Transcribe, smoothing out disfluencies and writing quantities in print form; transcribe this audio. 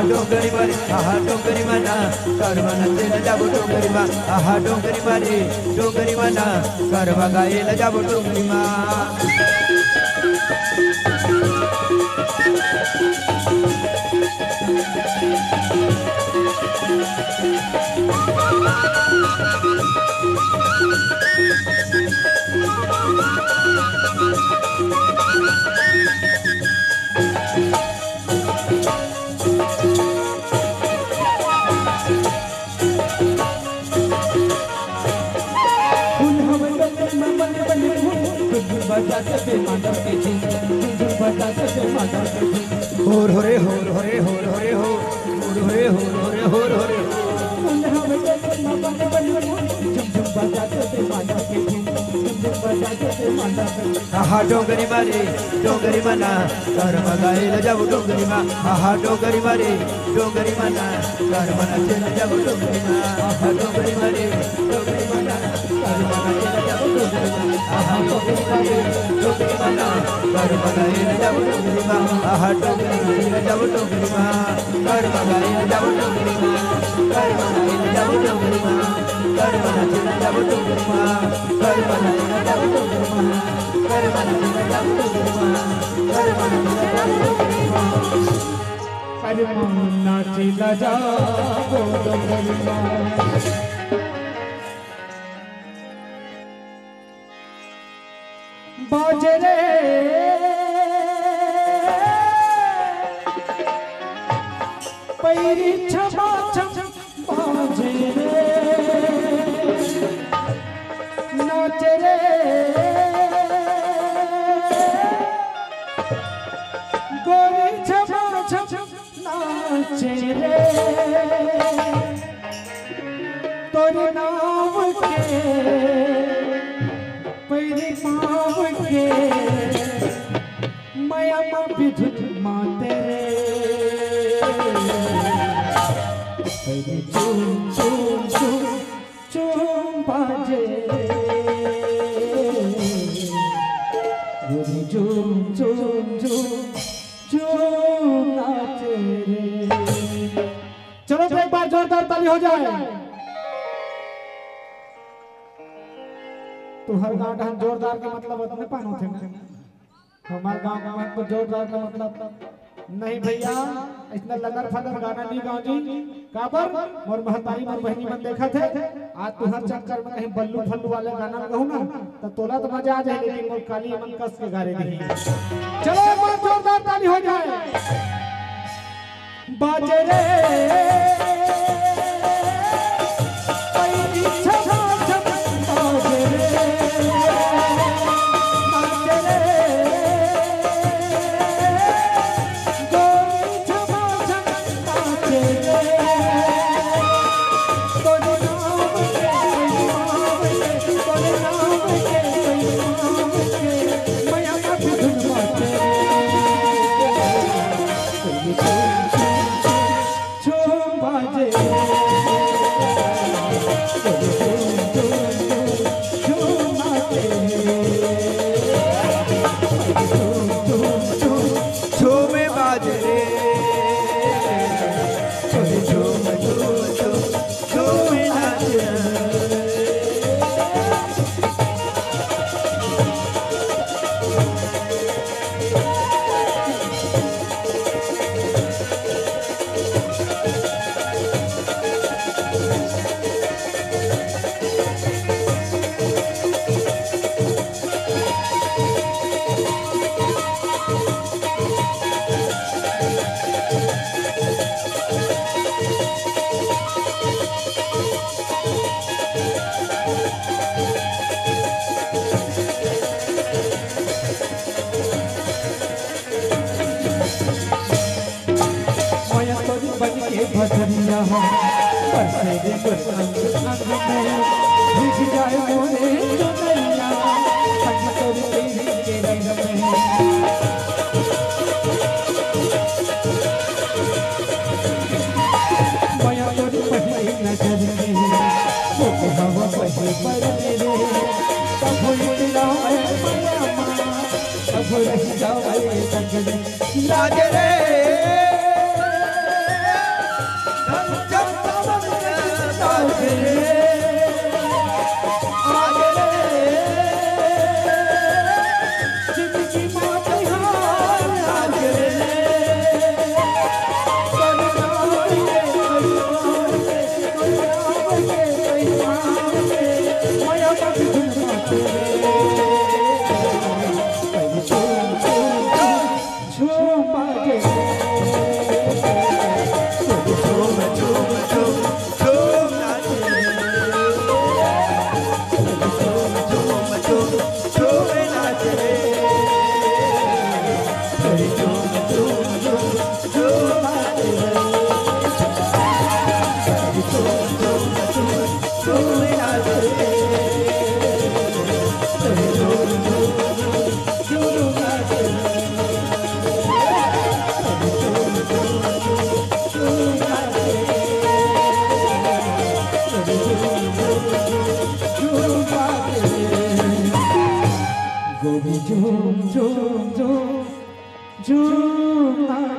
डोंगरी मारे डोंगरी मना करवाना तेल जाबो डोंगरी मा डोंगरी मारे डोंगरी मना करवा गाएल जाबो डोंगरी मा होर होरे होर होरे होर होरे हो होर होरे होर होरे होर होरे डोंगरी मारे डोंगरी मना कर्म गाएल जाबो डोंगरी मा डोंगरी मारे डोंगरी मना कर्म चल जाबो डोंगरी मा डोंगरी मारे डोंगरी मना कर्म गाएल जाबो डोंगरी मा डोंगरी मारे डोंगरी मना कर्म गाएल जाबो डोंगरी मा डोंगरी गाएल जाबो डोंगरी मा कर्म गाएल जाबो डोंगरी मा कर्म गाएल जाबो डोंगरी मा कर्म चल जाबो डोंगरी मा कर्म गाएल जाबो डोंगरी मा कर्म चल जाबो डोंगरी मा कर्म चल जाबो डोंगरी मा अरे मुन्ना चिला जाबो डोंगरी मा बाजरे पैरी छमा छम बाजरे नाचे रे गोरी छमा छम नाचे रे तोरे नाम के पैरी पाव के माया मा बिधुत माते रे पैरी चूम चूम चूम चूम बाजे गोरी चूम चूम चूम चूम नाचे रे। चलो तो एक बार जोरदार ताली हो जाए। तो हर गाँव का जोरदार का मतलब अपने पानो थे हमारे गाँव का तो जोरदार का मतलब नहीं भैया इतना लदर फदर गाना नहीं गाँव जी काबर मोर महतारी मोर बहनी मन देखा थे आज तो हर चक्कर में कहीं बल्लू फल्लू वाले गाना में कहूँ ना तो तोला तो मजा आ जाए लेकिन मोर काली मन कस के गा रही नहीं। चलो एक बार जोरदार ताली हो जाए। बाजे रे बाजे बसरिया हो बरसे दे कुछ अंग में भीग जाए मोरे चुनरिया संग तोरी तेरी के रंग में माया तोरी पहली नजर में वो हवा पहली पर मेरे तब हुई जाए माया माँ तब रह जाए संग लागे रे झूम झूम झूम झूम झूम